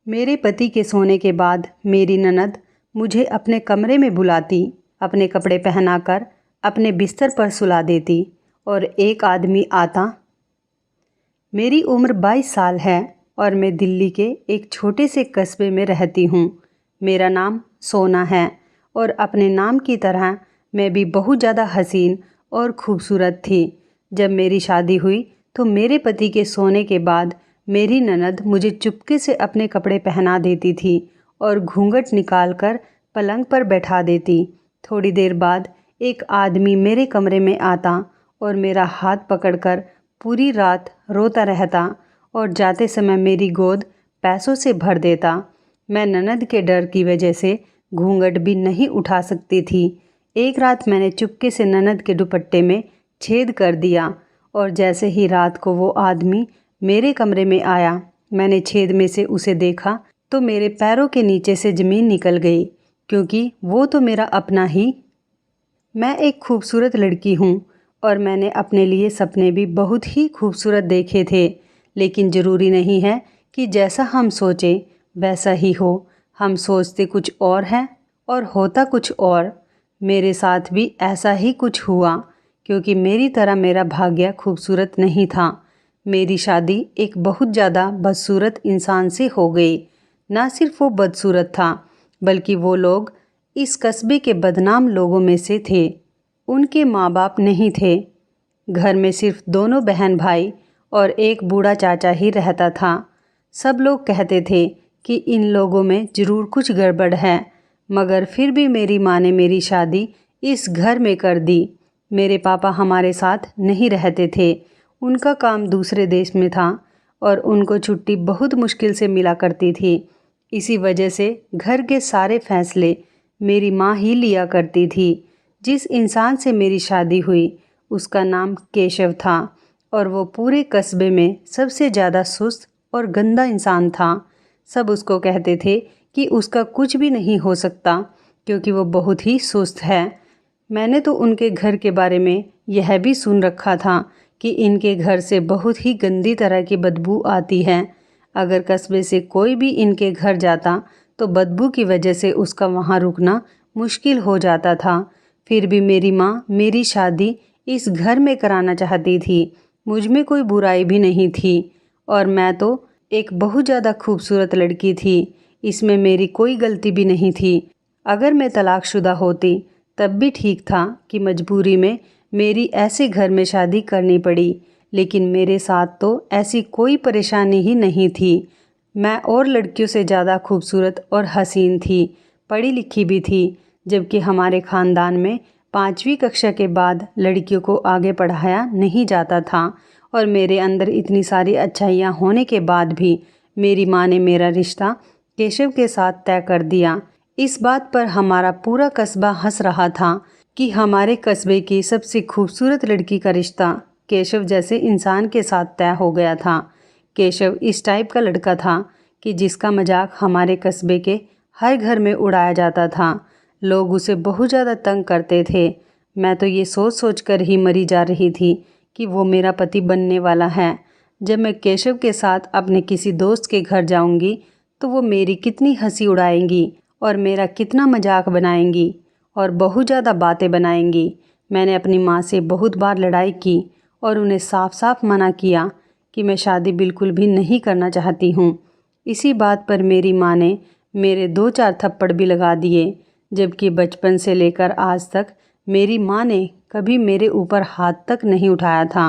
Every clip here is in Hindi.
मेरे पति के सोने के बाद मेरी ननद मुझे अपने कमरे में बुलाती, अपने कपड़े पहनाकर अपने बिस्तर पर सुला देती और एक आदमी आता। मेरी उम्र 22 साल है और मैं दिल्ली के एक छोटे से कस्बे में रहती हूँ। मेरा नाम सोना है और अपने नाम की तरह मैं भी बहुत ज़्यादा हसीन और ख़ूबसूरत थी। जब मेरी शादी हुई तो मेरे पति के सोने के बाद मेरी ननद मुझे चुपके से अपने कपड़े पहना देती थी और घूंघट निकालकर पलंग पर बैठा देती। थोड़ी देर बाद एक आदमी मेरे कमरे में आता और मेरा हाथ पकड़कर पूरी रात रोता रहता और जाते समय मेरी गोद पैसों से भर देता। मैं ननद के डर की वजह से घूंघट भी नहीं उठा सकती थी। एक रात मैंने चुपके से ननद के दुपट्टे में छेद कर दिया और जैसे ही रात को वो आदमी मेरे कमरे में आया, मैंने छेद में से उसे देखा तो मेरे पैरों के नीचे से ज़मीन निकल गई, क्योंकि वो तो मेरा अपना ही। मैं एक खूबसूरत लड़की हूँ और मैंने अपने लिए सपने भी बहुत ही खूबसूरत देखे थे, लेकिन ज़रूरी नहीं है कि जैसा हम सोचें वैसा ही हो। हम सोचते कुछ और हैं और होता कुछ और। मेरे साथ भी ऐसा ही कुछ हुआ, क्योंकि मेरी तरह मेरा भाग्य खूबसूरत नहीं था। मेरी शादी एक बहुत ज़्यादा बदसूरत इंसान से हो गई। ना सिर्फ वो बदसूरत था, बल्कि वो लोग इस कस्बे के बदनाम लोगों में से थे। उनके माँ बाप नहीं थे। घर में सिर्फ दोनों बहन भाई और एक बूढ़ा चाचा ही रहता था। सब लोग कहते थे कि इन लोगों में ज़रूर कुछ गड़बड़ है, मगर फिर भी मेरी माँ ने मेरी शादी इस घर में कर दी। मेरे पापा हमारे साथ नहीं रहते थे। उनका काम दूसरे देश में था और उनको छुट्टी बहुत मुश्किल से मिला करती थी। इसी वजह से घर के सारे फैसले मेरी माँ ही लिया करती थी। जिस इंसान से मेरी शादी हुई उसका नाम केशव था और वो पूरे कस्बे में सबसे ज़्यादा सुस्त और गंदा इंसान था। सब उसको कहते थे कि उसका कुछ भी नहीं हो सकता, क्योंकि वो बहुत ही सुस्त है। मैंने तो उनके घर के बारे में यह भी सुन रखा था कि इनके घर से बहुत ही गंदी तरह की बदबू आती है। अगर कस्बे से कोई भी इनके घर जाता तो बदबू की वजह से उसका वहाँ रुकना मुश्किल हो जाता था। फिर भी मेरी माँ मेरी शादी इस घर में कराना चाहती थी। मुझ में कोई बुराई भी नहीं थी और मैं तो एक बहुत ज़्यादा खूबसूरत लड़की थी। इसमें मेरी कोई गलती भी नहीं थी। अगर मैं तलाकशुदा होती तब भी ठीक था कि मजबूरी में मेरी ऐसे घर में शादी करनी पड़ी, लेकिन मेरे साथ तो ऐसी कोई परेशानी ही नहीं थी। मैं और लड़कियों से ज़्यादा खूबसूरत और हसीन थी, पढ़ी लिखी भी थी, जबकि हमारे ख़ानदान में 5वीं कक्षा के बाद लड़कियों को आगे पढ़ाया नहीं जाता था। और मेरे अंदर इतनी सारी अच्छाइयाँ होने के बाद भी मेरी माँ ने मेरा रिश्ता केशव के साथ तय कर दिया। इस बात पर हमारा पूरा कस्बा हंस रहा था कि हमारे कस्बे की सबसे खूबसूरत लड़की का रिश्ता केशव जैसे इंसान के साथ तय हो गया था। केशव इस टाइप का लड़का था कि जिसका मजाक हमारे कस्बे के हर घर में उड़ाया जाता था। लोग उसे बहुत ज़्यादा तंग करते थे। मैं तो ये सोच सोच कर ही मरी जा रही थी कि वो मेरा पति बनने वाला है। जब मैं केशव के साथ अपने किसी दोस्त के घर जाऊंगी तो वो मेरी कितनी हंसी उड़ाएंगी और मेरा कितना मजाक बनाएंगी और बहुत ज़्यादा बातें बनाएंगी। मैंने अपनी माँ से बहुत बार लड़ाई की और उन्हें साफ साफ मना किया कि मैं शादी बिल्कुल भी नहीं करना चाहती हूँ। इसी बात पर मेरी माँ ने मेरे 2-4 थप्पड़ भी लगा दिए, जबकि बचपन से लेकर आज तक मेरी माँ ने कभी मेरे ऊपर हाथ तक नहीं उठाया था।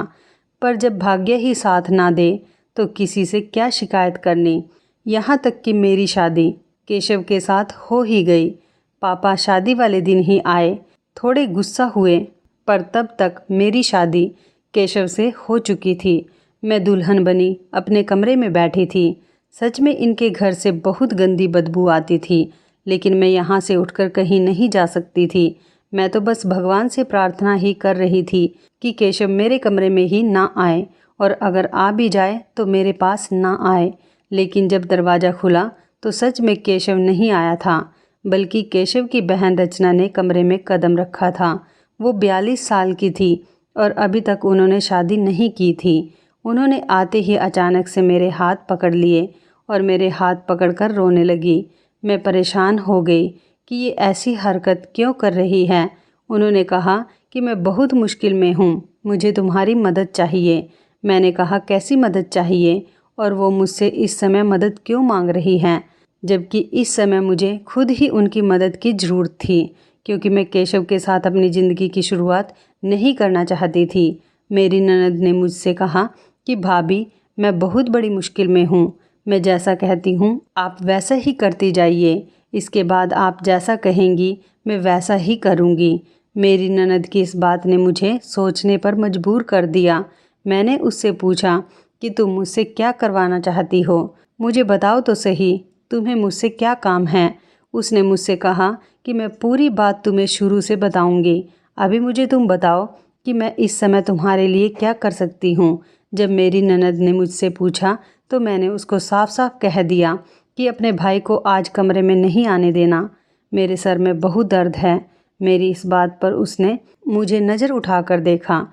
पर जब भाग्य ही साथ ना दे तो किसी से क्या शिकायत करनी। यहाँ तक कि मेरी शादी केशव के साथ हो ही गई। पापा शादी वाले दिन ही आए, थोड़े गुस्सा हुए, पर तब तक मेरी शादी केशव से हो चुकी थी। मैं दुल्हन बनी अपने कमरे में बैठी थी। सच में इनके घर से बहुत गंदी बदबू आती थी, लेकिन मैं यहाँ से उठकर कहीं नहीं जा सकती थी। मैं तो बस भगवान से प्रार्थना ही कर रही थी कि केशव मेरे कमरे में ही ना आए, और अगर आ भी जाए तो मेरे पास ना आए। लेकिन जब दरवाज़ा खुला तो सच में केशव नहीं आया था, बल्कि केशव की बहन रचना ने कमरे में कदम रखा था। वो 42 साल की थी और अभी तक उन्होंने शादी नहीं की थी। उन्होंने आते ही अचानक से मेरे हाथ पकड़ लिए और मेरे हाथ पकड़कर रोने लगी। मैं परेशान हो गई कि ये ऐसी हरकत क्यों कर रही है। उन्होंने कहा कि मैं बहुत मुश्किल में हूँ, मुझे तुम्हारी मदद चाहिए। मैंने कहा कैसी मदद चाहिए और वो मुझसे इस समय मदद क्यों मांग रही हैं, जबकि इस समय मुझे खुद ही उनकी मदद की ज़रूरत थी, क्योंकि मैं केशव के साथ अपनी ज़िंदगी की शुरुआत नहीं करना चाहती थी। मेरी ननद ने मुझसे कहा कि भाभी, मैं बहुत बड़ी मुश्किल में हूँ, मैं जैसा कहती हूँ आप वैसा ही करती जाइए, इसके बाद आप जैसा कहेंगी मैं वैसा ही करूँगी। मेरी ननद की इस बात ने मुझे सोचने पर मजबूर कर दिया। मैंने उससे पूछा कि तुम मुझसे क्या करवाना चाहती हो, मुझे बताओ तो सही, तुम्हें मुझसे क्या काम है। उसने मुझसे कहा कि मैं पूरी बात तुम्हें शुरू से बताऊंगी, अभी मुझे तुम बताओ कि मैं इस समय तुम्हारे लिए क्या कर सकती हूँ। जब मेरी ननद ने मुझसे पूछा तो मैंने उसको साफ साफ कह दिया कि अपने भाई को आज कमरे में नहीं आने देना, मेरे सर में बहुत दर्द है। मेरी इस बात पर उसने मुझे नज़र उठाकर देखा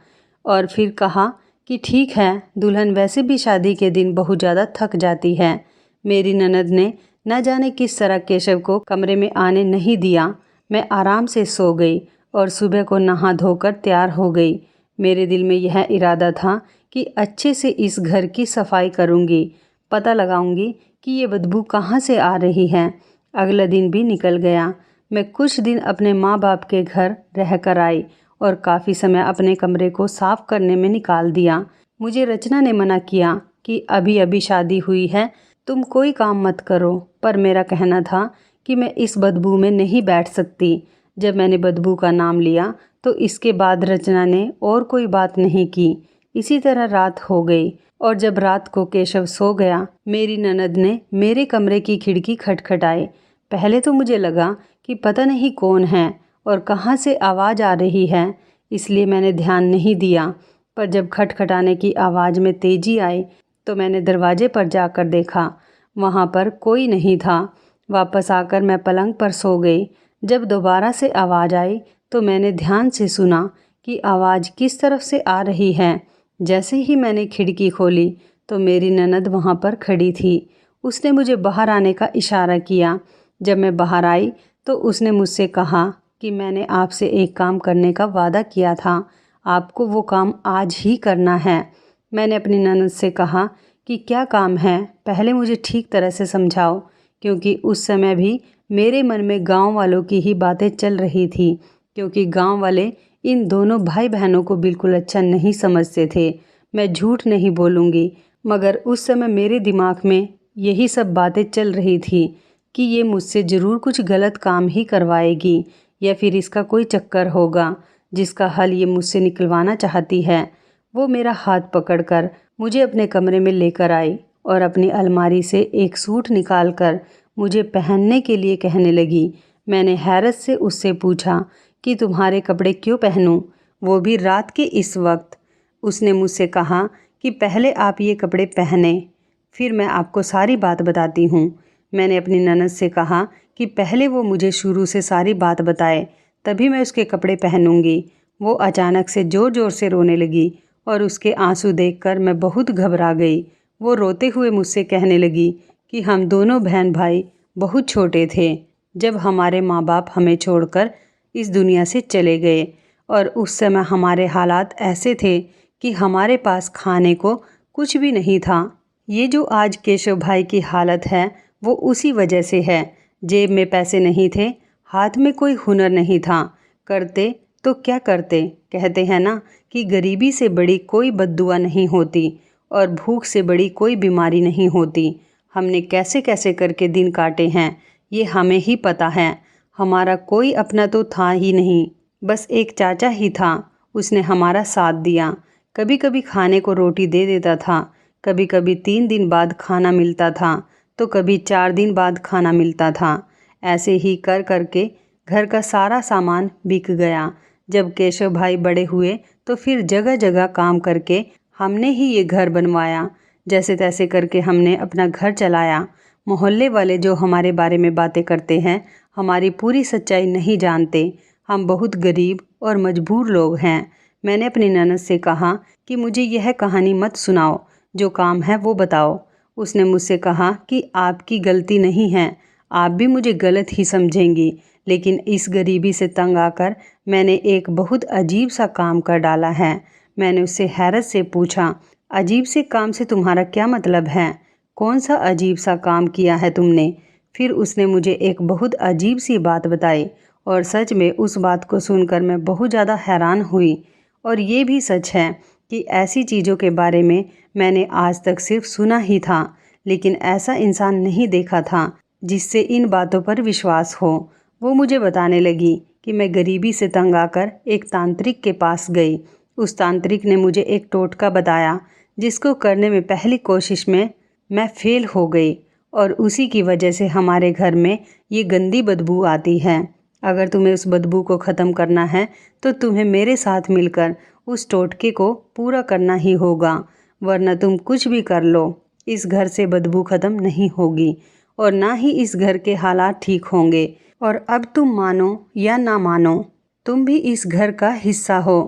और फिर कहा कि ठीक है, दुल्हन वैसे भी शादी के दिन बहुत ज़्यादा थक जाती है। मेरी ननद ने न जाने किस तरह केशव को कमरे में आने नहीं दिया। मैं आराम से सो गई और सुबह को नहा धोकर तैयार हो गई। मेरे दिल में यह इरादा था कि अच्छे से इस घर की सफाई करूंगी, पता लगाऊंगी कि ये बदबू कहाँ से आ रही है। अगला दिन भी निकल गया। मैं कुछ दिन अपने माँ बाप के घर रह कर आई और काफ़ी समय अपने कमरे को साफ करने में निकाल दिया। मुझे रचना ने मना किया कि अभी अभी शादी हुई है, तुम कोई काम मत करो, पर मेरा कहना था कि मैं इस बदबू में नहीं बैठ सकती। जब मैंने बदबू का नाम लिया तो इसके बाद रचना ने और कोई बात नहीं की। इसी तरह रात हो गई और जब रात को केशव सो गया, मेरी ननद ने मेरे कमरे की खिड़की खटखटाई। पहले तो मुझे लगा कि पता नहीं कौन है और कहाँ से आवाज़ आ रही है, इसलिए मैंने ध्यान नहीं दिया। पर जब खटखटाने की आवाज़ में तेज़ी आई तो मैंने दरवाजे पर जाकर देखा, वहाँ पर कोई नहीं था। वापस आकर मैं पलंग पर सो गई। जब दोबारा से आवाज़ आई तो मैंने ध्यान से सुना कि आवाज़ किस तरफ से आ रही है। जैसे ही मैंने खिड़की खोली तो मेरी ननद वहाँ पर खड़ी थी। उसने मुझे बाहर आने का इशारा किया। जब मैं बाहर आई तो उसने मुझसे कहा कि मैंने आपसे एक काम करने का वादा किया था, आपको वो काम आज ही करना है। मैंने अपनी ननद से कहा कि क्या काम है, पहले मुझे ठीक तरह से समझाओ, क्योंकि उस समय भी मेरे मन में गांव वालों की ही बातें चल रही थी, क्योंकि गांव वाले इन दोनों भाई बहनों को बिल्कुल अच्छा नहीं समझते थे। मैं झूठ नहीं बोलूँगी, मगर उस समय मेरे दिमाग में यही सब बातें चल रही थी कि ये मुझसे ज़रूर कुछ गलत काम ही करवाएगी या फिर इसका कोई चक्कर होगा जिसका हल ये मुझसे निकलवाना चाहती है। वो मेरा हाथ पकड़कर मुझे अपने कमरे में लेकर आई और अपनी अलमारी से एक सूट निकालकर मुझे पहनने के लिए कहने लगी। मैंने हैरत से उससे पूछा कि तुम्हारे कपड़े क्यों पहनूं, वो भी रात के इस वक्त। उसने मुझसे कहा कि पहले आप ये कपड़े पहने, फिर मैं आपको सारी बात बताती हूँ। मैंने अपनी ननद से कहा कि पहले वो मुझे शुरू से सारी बात बताए, तभी मैं उसके कपड़े पहनूंगी। वो अचानक से ज़ोर ज़ोर से रोने लगी और उसके आंसू देखकर मैं बहुत घबरा गई। वो रोते हुए मुझसे कहने लगी कि हम दोनों बहन भाई बहुत छोटे थे जब हमारे माँ बाप हमें छोड़कर इस दुनिया से चले गए, और उस समय हमारे हालात ऐसे थे कि हमारे पास खाने को कुछ भी नहीं था। ये जो आज केशव भाई की हालत है वो उसी वजह से है। जेब में पैसे नहीं थे, हाथ में कोई हुनर नहीं था, करते तो क्या करते। कहते हैं ना कि गरीबी से बड़ी कोई बद्दुआ नहीं होती और भूख से बड़ी कोई बीमारी नहीं होती। हमने कैसे कैसे करके दिन काटे हैं ये हमें ही पता है। हमारा कोई अपना तो था ही नहीं, बस एक चाचा ही था, उसने हमारा साथ दिया। कभी कभी खाने को रोटी दे देता था, कभी कभी 3 दिन बाद खाना मिलता था, तो कभी 4 दिन बाद खाना मिलता था। ऐसे ही कर करके घर का सारा सामान बिक गया। जब केशव भाई बड़े हुए तो फिर जगह जगह काम करके हमने ही ये घर बनवाया। जैसे तैसे करके हमने अपना घर चलाया। मोहल्ले वाले जो हमारे बारे में बातें करते हैं हमारी पूरी सच्चाई नहीं जानते। हम बहुत गरीब और मजबूर लोग हैं। मैंने अपनी ननद से कहा कि मुझे यह कहानी मत सुनाओ, जो काम है वो बताओ। उसने मुझसे कहा कि आपकी गलती नहीं है, आप भी मुझे गलत ही समझेंगी, लेकिन इस गरीबी से तंग आकर मैंने एक बहुत अजीब सा काम कर डाला है। मैंने उससे हैरत से पूछा, अजीब से काम से तुम्हारा क्या मतलब है? कौन सा अजीब सा काम किया है तुमने? फिर उसने मुझे एक बहुत अजीब सी बात बताई और सच में उस बात को सुनकर मैं बहुत ज़्यादा हैरान हुई। और ये भी सच है कि ऐसी चीज़ों के बारे में मैंने आज तक सिर्फ सुना ही था, लेकिन ऐसा इंसान नहीं देखा था जिससे इन बातों पर विश्वास हो। वो मुझे बताने लगी कि मैं गरीबी से तंग आकर एक तांत्रिक के पास गई। उस तांत्रिक ने मुझे एक टोटका बताया जिसको करने में पहली कोशिश में मैं फेल हो गई और उसी की वजह से हमारे घर में ये गंदी बदबू आती है। अगर तुम्हें उस बदबू को ख़त्म करना है तो तुम्हें मेरे साथ मिलकर उस टोटके को पूरा करना ही होगा, वरना तुम कुछ भी कर लो, इस घर से बदबू ख़त्म नहीं होगी और ना ही इस घर के हालात ठीक होंगे। और अब तुम मानो या ना मानो, तुम भी इस घर का हिस्सा हो।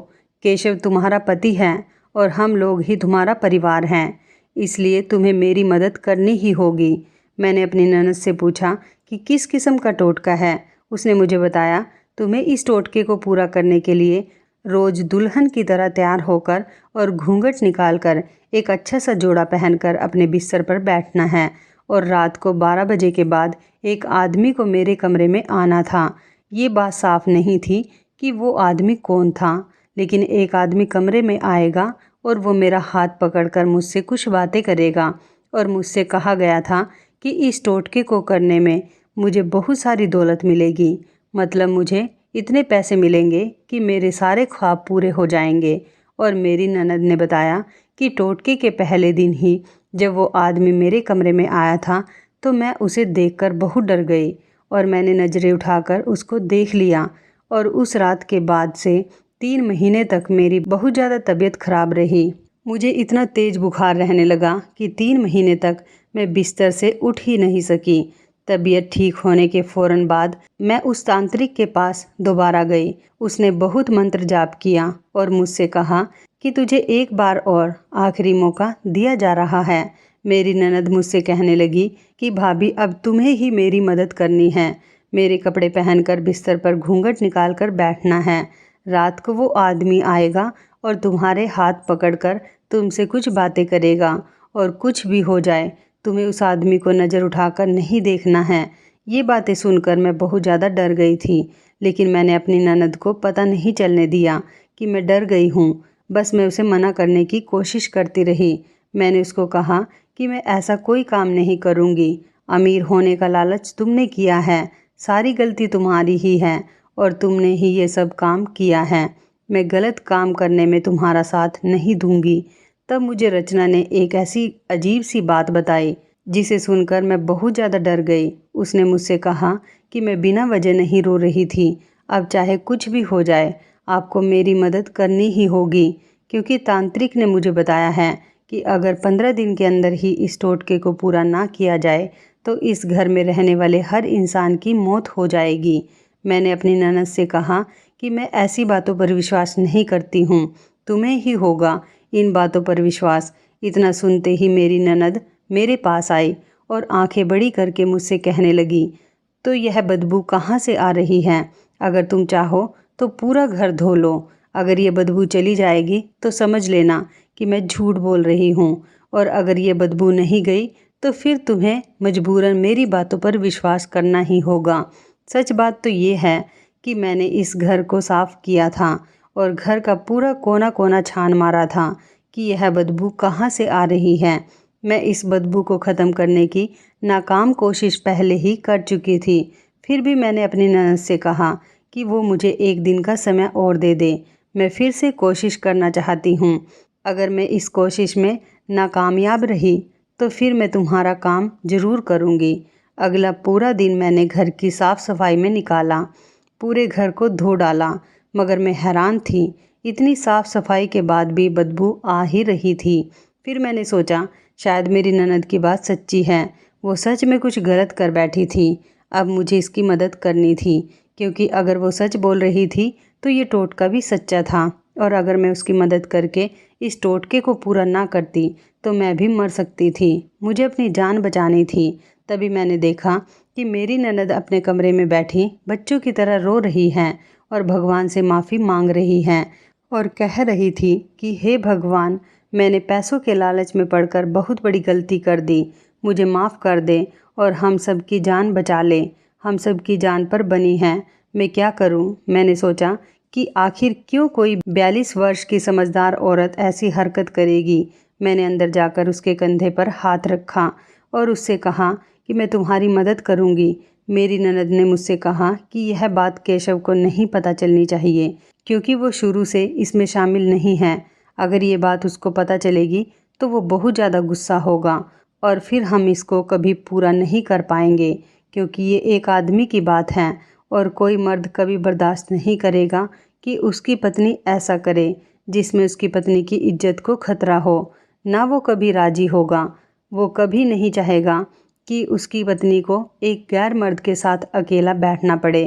केशव तुम्हारा पति है और हम लोग ही तुम्हारा परिवार हैं, इसलिए तुम्हें मेरी मदद करनी ही होगी। मैंने अपनी ननद से पूछा कि किस किस्म का टोटका है। उसने मुझे बताया, तुम्हें इस टोटके को पूरा करने के लिए रोज़ दुल्हन की तरह तैयार होकर और घूंघट निकालकर एक अच्छा सा जोड़ा पहनकर अपने बिस्तर पर बैठना है और रात को 12 बजे के बाद एक आदमी को मेरे कमरे में आना था। ये बात साफ नहीं थी कि वो आदमी कौन था, लेकिन एक आदमी कमरे में आएगा और वो मेरा हाथ पकड़कर मुझसे कुछ बातें करेगा और मुझसे कहा गया था कि इस टोटके को करने में मुझे बहुत सारी दौलत मिलेगी, मतलब मुझे इतने पैसे मिलेंगे कि मेरे सारे ख्वाब पूरे हो जाएंगे। और मेरी ननद ने बताया कि टोटके के पहले दिन ही जब वो आदमी मेरे कमरे में आया था तो मैं उसे देखकर बहुत डर गई और मैंने नज़रें उठाकर उसको देख लिया। और उस रात के बाद से 3 महीने तक मेरी बहुत ज़्यादा तबीयत ख़राब रही। मुझे इतना तेज़ बुखार रहने लगा कि 3 महीने तक मैं बिस्तर से उठ ही नहीं सकी। तबीयत ठीक होने के फ़ौरन बाद मैं उस तांत्रिक के पास दोबारा गई। उसने बहुत मंत्र जाप किया और मुझसे कहा कि तुझे एक बार और आखिरी मौका दिया जा रहा है। मेरी ननद मुझसे कहने लगी कि भाभी, अब तुम्हें ही मेरी मदद करनी है। मेरे कपड़े पहनकर बिस्तर पर घूंघट निकाल कर बैठना है। रात को वो आदमी आएगा और तुम्हारे हाथ पकड़कर तुमसे कुछ बातें करेगा और कुछ भी हो जाए तुम्हें उस आदमी को नज़र उठाकर नहीं देखना है। ये बातें सुनकर मैं बहुत ज़्यादा डर गई थी, लेकिन मैंने अपनी ननद को पता नहीं चलने दिया कि मैं डर गई हूँ। बस मैं उसे मना करने की कोशिश करती रही। मैंने उसको कहा कि मैं ऐसा कोई काम नहीं करूँगी। अमीर होने का लालच तुमने किया है, सारी गलती तुम्हारी ही है और तुमने ही ये सब काम किया है। मैं गलत काम करने में तुम्हारा साथ नहीं दूंगी। तब मुझे रचना ने एक ऐसी अजीब सी बात बताई जिसे सुनकर मैं बहुत ज़्यादा डर गई। उसने मुझसे कहा कि मैं बिना वजह नहीं रो रही थी। अब चाहे कुछ भी हो जाए, आपको मेरी मदद करनी ही होगी, क्योंकि तांत्रिक ने मुझे बताया है कि अगर 15 दिन के अंदर ही इस टोटके को पूरा ना किया जाए तो इस घर में रहने वाले हर इंसान की मौत हो जाएगी। मैंने अपनी ननद से कहा कि मैं ऐसी बातों पर विश्वास नहीं करती हूँ, तुम्हें ही होगा इन बातों पर विश्वास। इतना सुनते ही मेरी ननद मेरे पास आई और आंखें बड़ी करके मुझसे कहने लगी, तो यह बदबू कहाँ से आ रही है? अगर तुम चाहो तो पूरा घर धो लो। अगर ये बदबू चली जाएगी तो समझ लेना कि मैं झूठ बोल रही हूँ, और अगर ये बदबू नहीं गई तो फिर तुम्हें मजबूरन मेरी बातों पर विश्वास करना ही होगा। सच बात तो ये है कि मैंने इस घर को साफ़ किया था और घर का पूरा कोना कोना छान मारा था कि यह बदबू कहाँ से आ रही है। मैं इस बदबू को ख़त्म करने की नाकाम कोशिश पहले ही कर चुकी थी। फिर भी मैंने अपनी ननद से कहा कि वो मुझे एक दिन का समय और दे दे। मैं फिर से कोशिश करना चाहती हूँ। अगर मैं इस कोशिश में नाकामयाब रही तो फिर मैं तुम्हारा काम ज़रूर करूँगी। अगला पूरा दिन मैंने घर की साफ़ सफाई में निकाला, पूरे घर को धो डाला, मगर मैं हैरान थी, इतनी साफ़ सफाई के बाद भी बदबू आ ही रही थी। फिर मैंने सोचा शायद मेरी ननद की बात सच्ची है, वो सच में कुछ गलत कर बैठी थी। अब मुझे इसकी मदद करनी थी, क्योंकि अगर वो सच बोल रही थी तो ये टोटका भी सच्चा था, और अगर मैं उसकी मदद करके इस टोटके को पूरा ना करती तो मैं भी मर सकती थी। मुझे अपनी जान बचानी थी। तभी मैंने देखा कि मेरी ननद अपने कमरे में बैठी बच्चों की तरह रो रही हैं और भगवान से माफ़ी मांग रही हैं और कह रही थी कि हे भगवान, मैंने पैसों के लालच में पड़कर बहुत बड़ी गलती कर दी, मुझे माफ़ कर दे और हम सब की जान बचा ले। हम सब की जान पर बनी है, मैं क्या करूं? मैंने सोचा कि आखिर क्यों कोई 42 वर्ष की समझदार औरत ऐसी हरकत करेगी। मैंने अंदर जाकर उसके कंधे पर हाथ रखा और उससे कहा कि मैं तुम्हारी मदद करूंगी। मेरी ननद ने मुझसे कहा कि यह बात केशव को नहीं पता चलनी चाहिए क्योंकि वो शुरू से इसमें शामिल नहीं है। अगर ये बात उसको पता चलेगी तो वो बहुत ज़्यादा गुस्सा होगा और फिर हम इसको कभी पूरा नहीं कर पाएंगे क्योंकि ये एक आदमी की बात है और कोई मर्द कभी बर्दाश्त नहीं करेगा कि उसकी पत्नी ऐसा करे जिसमें उसकी पत्नी की इज्जत को खतरा हो। ना वो कभी राजी होगा। वो कभी नहीं चाहेगा कि उसकी पत्नी को एक गैर मर्द के साथ अकेला बैठना पड़े।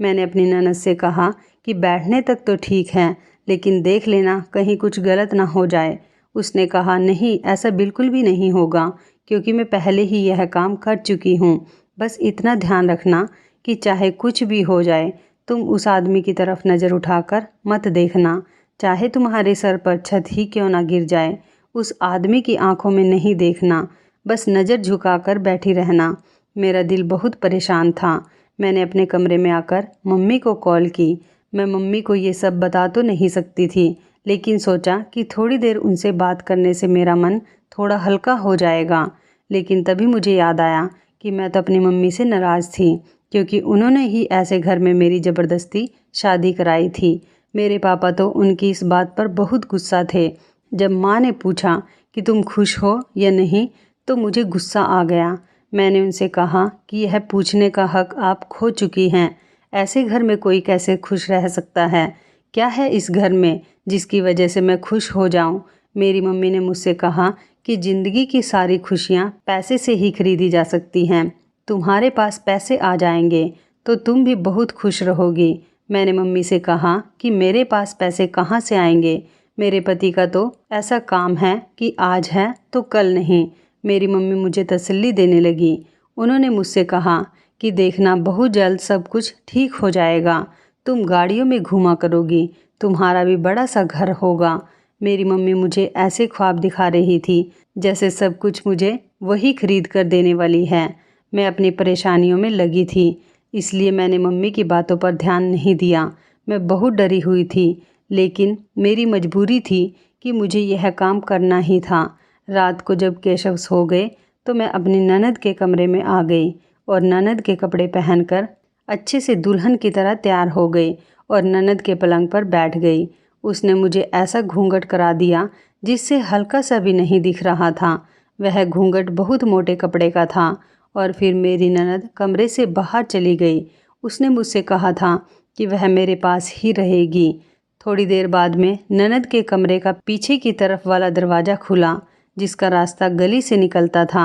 मैंने अपनी ननद से कहा कि बैठने तक तो ठीक है, लेकिन देख लेना कहीं कुछ गलत ना हो जाए। उसने कहा नहीं, ऐसा बिल्कुल भी नहीं होगा क्योंकि मैं पहले ही यह काम कर चुकी हूँ। बस इतना ध्यान रखना कि चाहे कुछ भी हो जाए तुम उस आदमी की तरफ नज़र उठाकर मत देखना। चाहे तुम्हारे सर पर छत ही क्यों ना गिर जाए, उस आदमी की आंखों में नहीं देखना। बस नज़र झुकाकर बैठी रहना। मेरा दिल बहुत परेशान था। मैंने अपने कमरे में आकर मम्मी को कॉल की। मैं मम्मी को ये सब बता तो नहीं सकती थी, लेकिन सोचा कि थोड़ी देर उनसे बात करने से मेरा मन थोड़ा हल्का हो जाएगा। लेकिन तभी मुझे याद आया कि मैं तो अपनी मम्मी से नाराज़ थी क्योंकि उन्होंने ही ऐसे घर में मेरी ज़बरदस्ती शादी कराई थी। मेरे पापा तो उनकी इस बात पर बहुत गुस्सा थे। जब माँ ने पूछा कि तुम खुश हो या नहीं तो मुझे गुस्सा आ गया। मैंने उनसे कहा कि यह पूछने का हक आप खो चुकी हैं। ऐसे घर में कोई कैसे खुश रह सकता है? क्या है इस घर में जिसकी वजह से मैं खुश हो जाऊं? मेरी मम्मी ने मुझसे कहा कि ज़िंदगी की सारी खुशियां पैसे से ही खरीदी जा सकती हैं। तुम्हारे पास पैसे आ जाएंगे तो तुम भी बहुत खुश रहोगी। मैंने मम्मी से कहा कि मेरे पास पैसे कहाँ से आएंगे? मेरे पति का तो ऐसा काम है कि आज है तो कल नहीं। मेरी मम्मी मुझे तसल्ली देने लगी। उन्होंने मुझसे कहा कि देखना बहुत जल्द सब कुछ ठीक हो जाएगा। तुम गाड़ियों में घूमा करोगी, तुम्हारा भी बड़ा सा घर होगा। मेरी मम्मी मुझे ऐसे ख्वाब दिखा रही थी जैसे सब कुछ मुझे वही खरीद कर देने वाली है। मैं अपनी परेशानियों में लगी थी, इसलिए मैंने मम्मी की बातों पर ध्यान नहीं दिया। मैं बहुत डरी हुई थी, लेकिन मेरी मजबूरी थी कि मुझे यह काम करना ही था। रात को जब केशव सो गए तो मैं अपनी ननद के कमरे में आ गई और ननद के कपड़े पहनकर अच्छे से दुल्हन की तरह तैयार हो गई और ननद के पलंग पर बैठ गई। उसने मुझे ऐसा घूंघट करा दिया जिससे हल्का सा भी नहीं दिख रहा था। वह घूंघट बहुत मोटे कपड़े का था और फिर मेरी ननद कमरे से बाहर चली गई। उसने मुझसे कहा था कि वह मेरे पास ही रहेगी। थोड़ी देर बाद में ननद के कमरे का पीछे की तरफ वाला दरवाज़ा खुला जिसका रास्ता गली से निकलता था।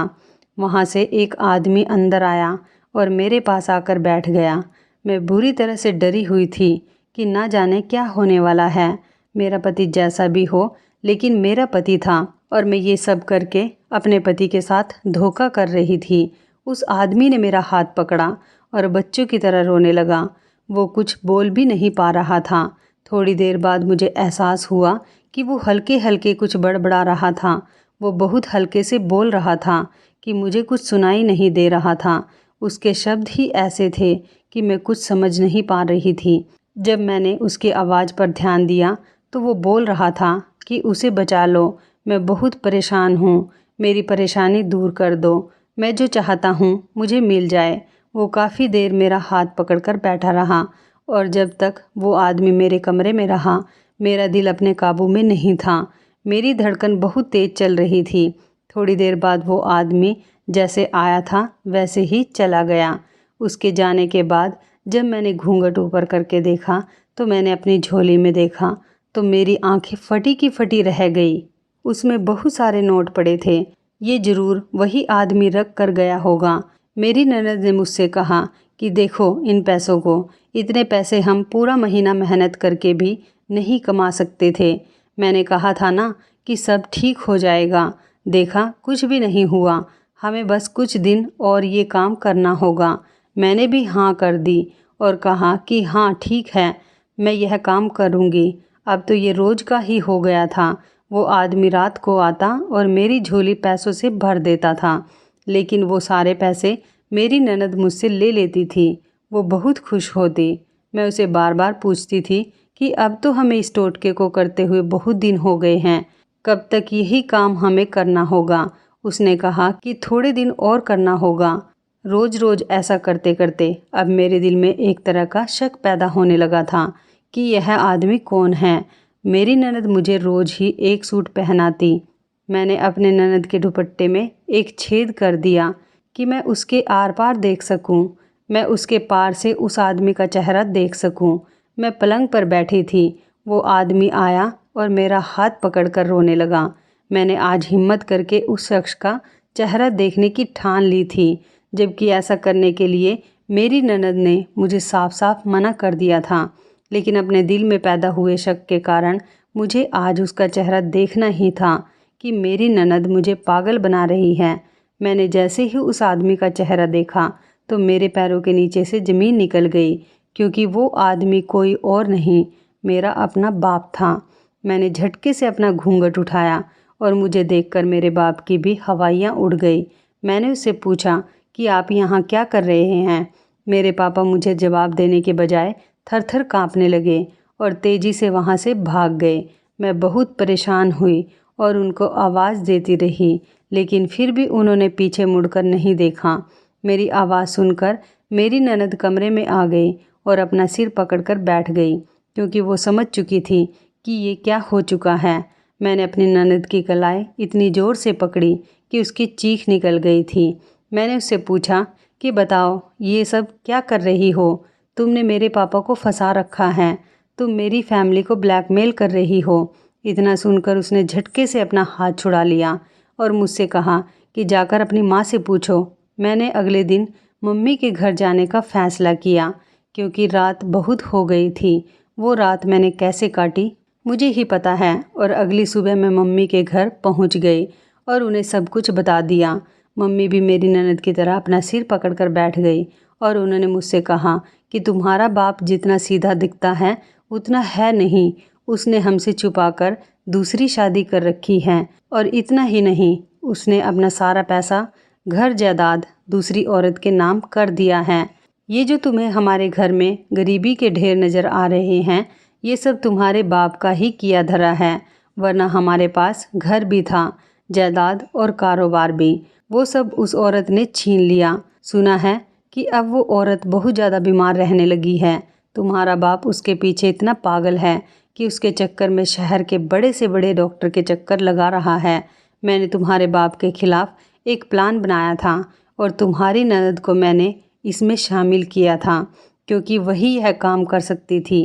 वहाँ से एक आदमी अंदर आया और मेरे पास आकर बैठ गया। मैं बुरी तरह से डरी हुई थी कि ना जाने क्या होने वाला है। मेरा पति जैसा भी हो, लेकिन मेरा पति था और मैं ये सब करके अपने पति के साथ धोखा कर रही थी। उस आदमी ने मेरा हाथ पकड़ा और बच्चों की तरह रोने लगा। वो कुछ बोल भी नहीं पा रहा था। थोड़ी देर बाद मुझे एहसास हुआ कि वो हल्के हल्के कुछ बड़बड़ा रहा था। वो बहुत हल्के से बोल रहा था कि मुझे कुछ सुनाई नहीं दे रहा था। उसके शब्द ही ऐसे थे कि मैं कुछ समझ नहीं पा रही थी। जब मैंने उसकी आवाज़ पर ध्यान दिया तो वो बोल रहा था कि उसे बचा लो, मैं बहुत परेशान हूँ, मेरी परेशानी दूर कर दो, मैं जो चाहता हूँ मुझे मिल जाए। वो काफ़ी देर मेरा हाथ पकड़कर बैठा रहा और जब तक वो आदमी मेरे कमरे में रहा मेरा दिल अपने काबू में नहीं था। मेरी धड़कन बहुत तेज़ चल रही थी। थोड़ी देर बाद वो आदमी जैसे आया था वैसे ही चला गया। उसके जाने के बाद जब मैंने घूंघट ऊपर करके देखा तो मैंने अपनी झोली में देखा तो मेरी आंखें फटी की फटी रह गई। उसमें बहुत सारे नोट पड़े थे। ये ज़रूर वही आदमी रख कर गया होगा। मेरी ननद ने मुझसे कहा कि देखो इन पैसों को, इतने पैसे हम पूरा महीना मेहनत करके भी नहीं कमा सकते थे। मैंने कहा था ना कि सब ठीक हो जाएगा। देखा कुछ भी नहीं हुआ, हमें बस कुछ दिन और ये काम करना होगा। मैंने भी हाँ कर दी और कहा कि हाँ ठीक है, मैं यह काम करूँगी। अब तो ये रोज़ का ही हो गया था। वो आदमी रात को आता और मेरी झोली पैसों से भर देता था, लेकिन वो सारे पैसे मेरी ननद मुझसे ले लेती थी। वो बहुत खुश होती। मैं उसे बार बार पूछती थी कि अब तो हमें इस टोटके को करते हुए बहुत दिन हो गए हैं, कब तक यही काम हमें करना होगा। उसने कहा कि थोड़े दिन और करना होगा। रोज़ रोज़ ऐसा करते करते अब मेरे दिल में एक तरह का शक पैदा होने लगा था कि यह आदमी कौन है। मेरी ननद मुझे रोज़ ही एक सूट पहनाती। मैंने अपने ननद के दुपट्टे में एक छेद कर दिया कि मैं उसके आर पार देख सकूं। मैं उसके पार से उस आदमी का चेहरा देख सकूं। मैं पलंग पर बैठी थी। वो आदमी आया और मेरा हाथ पकड़कर रोने लगा। मैंने आज हिम्मत करके उस शख्स का चेहरा देखने की ठान ली थी, जबकि ऐसा करने के लिए मेरी ननद ने मुझे साफ साफ मना कर दिया था। लेकिन अपने दिल में पैदा हुए शक के कारण मुझे आज उसका चेहरा देखना ही था कि मेरी ननद मुझे पागल बना रही है। मैंने जैसे ही उस आदमी का चेहरा देखा तो मेरे पैरों के नीचे से ज़मीन निकल गई, क्योंकि वो आदमी कोई और नहीं, मेरा अपना बाप था। मैंने झटके से अपना घूंघट उठाया और मुझे देखकर मेरे बाप की भी हवाइयाँ उड़ गई। मैंने उससे पूछा कि आप यहाँ क्या कर रहे हैं। मेरे पापा मुझे जवाब देने के बजाय थर-थर काँपने लगे और तेज़ी से वहाँ से भाग गए। मैं बहुत परेशान हुई और उनको आवाज़ देती रही, लेकिन फिर भी उन्होंने पीछे मुड़कर नहीं देखा। मेरी आवाज़ सुनकर मेरी ननद कमरे में आ गई और अपना सिर पकड़कर बैठ गई, क्योंकि वो समझ चुकी थी कि ये क्या हो चुका है। मैंने अपनी ननद की कलाई इतनी ज़ोर से पकड़ी कि उसकी चीख निकल गई थी। मैंने उससे पूछा कि बताओ, ये सब क्या कर रही हो? तुमने मेरे पापा को फंसा रखा है। तुम मेरी फैमिली को ब्लैकमेल कर रही हो। इतना सुनकर उसने झटके से अपना हाथ छुड़ा लिया और मुझसे कहा कि जाकर अपनी माँ से पूछो। मैंने अगले दिन मम्मी के घर जाने का फ़ैसला किया, क्योंकि रात बहुत हो गई थी। वो रात मैंने कैसे काटी मुझे ही पता है। और अगली सुबह मैं मम्मी के घर पहुंच गई और उन्हें सब कुछ बता दिया। मम्मी भी मेरी ननद की तरह अपना सिर पकड़कर बैठ गई और उन्होंने मुझसे कहा कि तुम्हारा बाप जितना सीधा दिखता है उतना है नहीं। उसने हमसे छुपाकर दूसरी शादी कर रखी है, और इतना ही नहीं, उसने अपना सारा पैसा, घर जायदाद दूसरी औरत के नाम कर दिया है। ये जो तुम्हें हमारे घर में गरीबी के ढेर नज़र आ रहे हैं, ये सब तुम्हारे बाप का ही किया धरा है, वरना हमारे पास घर भी था, जायदाद और कारोबार भी। वो सब उस औरत ने छीन लिया। सुना है कि अब वो औरत बहुत ज़्यादा बीमार रहने लगी है। तुम्हारा बाप उसके पीछे इतना पागल है कि उसके चक्कर में शहर के बड़े से बड़े डॉक्टर के चक्कर लगा रहा है। मैंने तुम्हारे बाप के खिलाफ एक प्लान बनाया था और तुम्हारी ननद को मैंने इसमें शामिल किया था, क्योंकि वही यह काम कर सकती थी।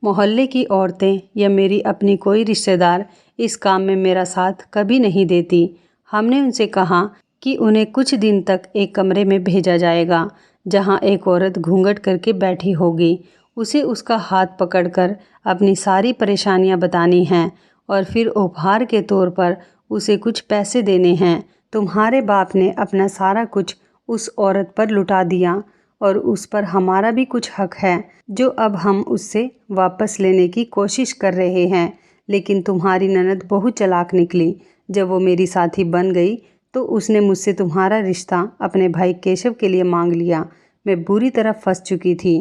मोहल्ले की औरतें या मेरी अपनी कोई रिश्तेदार इस काम में मेरा साथ कभी नहीं देती। हमने उनसे कहा कि उन्हें कुछ दिन तक एक कमरे में भेजा जाएगा, जहां एक औरत घूंघट करके बैठी होगी। उसे उसका हाथ पकड़कर अपनी सारी परेशानियां बतानी हैं और फिर उपहार के तौर पर उसे कुछ पैसे देने हैं। तुम्हारे बाप ने अपना सारा कुछ उस औरत पर लुटा दिया और उस पर हमारा भी कुछ हक है, जो अब हम उससे वापस लेने की कोशिश कर रहे हैं। लेकिन तुम्हारी ननद बहुत चालाक निकली। जब वो मेरी साथी बन गई तो उसने मुझसे तुम्हारा रिश्ता अपने भाई केशव के लिए मांग लिया। मैं बुरी तरह फंस चुकी थी।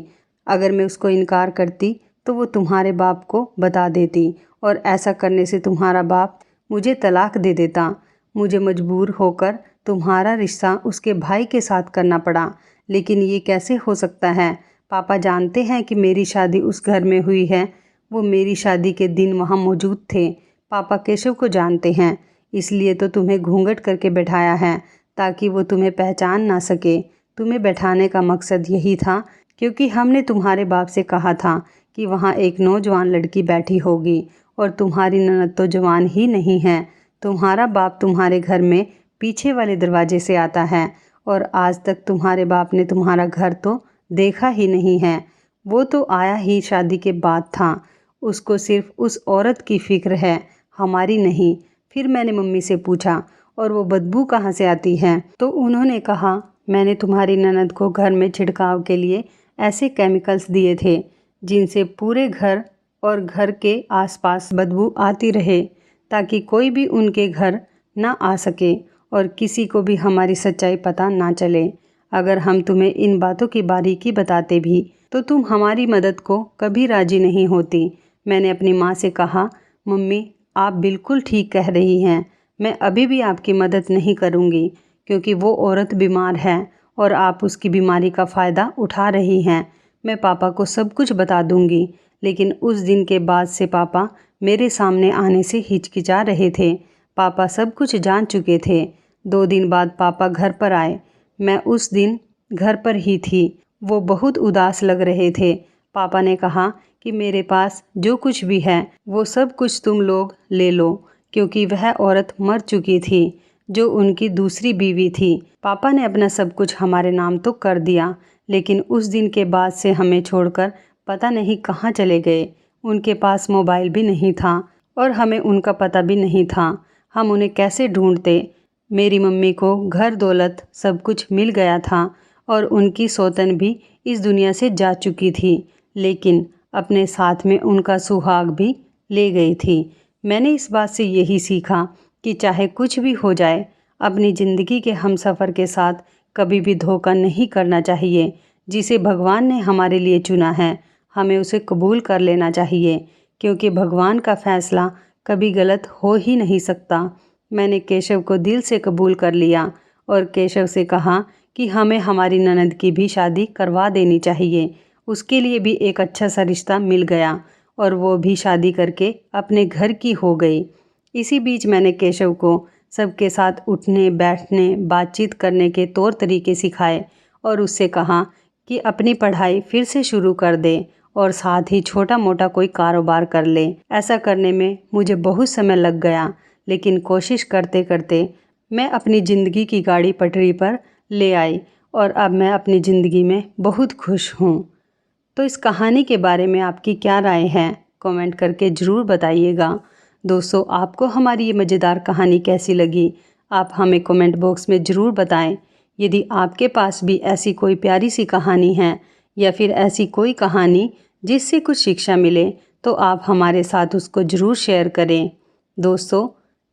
अगर मैं उसको इनकार करती तो वो तुम्हारे बाप को बता देती, और ऐसा करने से तुम्हारा बाप मुझे तलाक दे देता। मुझे मजबूर होकर तुम्हारा रिश्ता उसके भाई के साथ करना पड़ा। लेकिन ये कैसे हो सकता है? पापा जानते हैं कि मेरी शादी उस घर में हुई है। वो मेरी शादी के दिन वहाँ मौजूद थे। पापा केशव को जानते हैं, इसलिए तो तुम्हें घूंघट करके बैठाया है, ताकि वो तुम्हें पहचान ना सके। तुम्हें बैठाने का मकसद यही था, क्योंकि हमने तुम्हारे बाप से कहा था कि वहाँ एक नौजवान लड़की बैठी होगी, और तुम्हारी ननद तो जवान ही नहीं है। तुम्हारा बाप तुम्हारे घर में पीछे वाले दरवाजे से आता है, और आज तक तुम्हारे बाप ने तुम्हारा घर तो देखा ही नहीं है। वो तो आया ही शादी के बाद था। उसको सिर्फ उस औरत की फ़िक्र है, हमारी नहीं। फिर मैंने मम्मी से पूछा और वो बदबू कहाँ से आती है? तो उन्होंने कहा, मैंने तुम्हारी ननद को घर में छिड़काव के लिए ऐसे केमिकल्स दिए थे जिनसे पूरे घर और घर के आसपास बदबू आती रहे, ताकि कोई भी उनके घर ना आ सके और किसी को भी हमारी सच्चाई पता ना चले। अगर हम तुम्हें इन बातों की बारीकी बताते भी तो तुम हमारी मदद को कभी राजी नहीं होती। मैंने अपनी माँ से कहा, मम्मी आप बिल्कुल ठीक कह रही हैं, मैं अभी भी आपकी मदद नहीं करूँगी क्योंकि वो औरत बीमार है और आप उसकी बीमारी का फ़ायदा उठा रही हैं। मैं पापा को सब कुछ बता दूँगी। लेकिन उस दिन के बाद से पापा मेरे सामने आने से हिचकिचा रहे थे। पापा सब कुछ जान चुके थे। 2 दिन बाद पापा घर पर आए। मैं उस दिन घर पर ही थी। वो बहुत उदास लग रहे थे। पापा ने कहा कि मेरे पास जो कुछ भी है वो सब कुछ तुम लोग ले लो, क्योंकि वह औरत मर चुकी थी जो उनकी दूसरी बीवी थी। पापा ने अपना सब कुछ हमारे नाम तो कर दिया, लेकिन उस दिन के बाद से हमें छोड़कर पता नहीं कहाँ चले गए। उनके पास मोबाइल भी नहीं था और हमें उनका पता भी नहीं था। हम उन्हें कैसे ढूंढते? मेरी मम्मी को घर दौलत सब कुछ मिल गया था और उनकी सौतन भी इस दुनिया से जा चुकी थी, लेकिन अपने साथ में उनका सुहाग भी ले गई थी। मैंने इस बात से यही सीखा कि चाहे कुछ भी हो जाए, अपनी ज़िंदगी के हमसफ़र के साथ कभी भी धोखा नहीं करना चाहिए। जिसे भगवान ने हमारे लिए चुना है, हमें उसे कबूल कर लेना चाहिए, क्योंकि भगवान का फ़ैसला कभी गलत हो ही नहीं सकता। मैंने केशव को दिल से कबूल कर लिया और केशव से कहा कि हमें हमारी ननद की भी शादी करवा देनी चाहिए। उसके लिए भी एक अच्छा सा रिश्ता मिल गया और वो भी शादी करके अपने घर की हो गई। इसी बीच मैंने केशव को सबके साथ उठने बैठने बातचीत करने के तौर तरीके सिखाए और उससे कहा कि अपनी पढ़ाई फिर से शुरू कर दे और साथ ही छोटा मोटा कोई कारोबार कर ले। ऐसा करने में मुझे बहुत समय लग गया, लेकिन कोशिश करते करते मैं अपनी ज़िंदगी की गाड़ी पटरी पर ले आई और अब मैं अपनी ज़िंदगी में बहुत खुश हूँ। तो इस कहानी के बारे में आपकी क्या राय है? कमेंट करके ज़रूर बताइएगा। दोस्तों, आपको हमारी ये मज़ेदार कहानी कैसी लगी? आप हमें कमेंट बॉक्स में ज़रूर बताएं। यदि आपके पास भी ऐसी कोई प्यारी सी कहानी है या फिर ऐसी कोई कहानी जिससे कुछ शिक्षा मिले, तो आप हमारे साथ उसको ज़रूर शेयर करें। दोस्तों,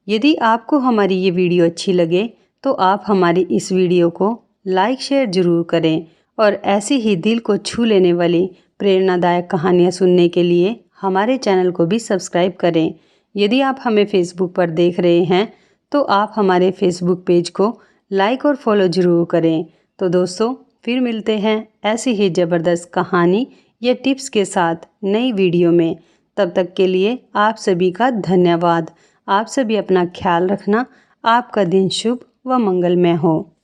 यदि आपको हमारी ये वीडियो अच्छी लगे तो आप हमारी इस वीडियो को लाइक शेयर ज़रूर करें और ऐसी ही दिल को छू लेने वाली प्रेरणादायक कहानियाँ सुनने के लिए हमारे चैनल को भी सब्सक्राइब करें। यदि आप हमें फेसबुक पर देख रहे हैं तो आप हमारे फेसबुक पेज को लाइक और फॉलो ज़रूर करें। तो दोस्तों, फिर मिलते हैं ऐसी ही ज़बरदस्त कहानी या टिप्स के साथ नई वीडियो में। तब तक के लिए आप सभी का धन्यवाद। आप सभी अपना ख्याल रखना। आपका दिन शुभ व मंगलमय हो।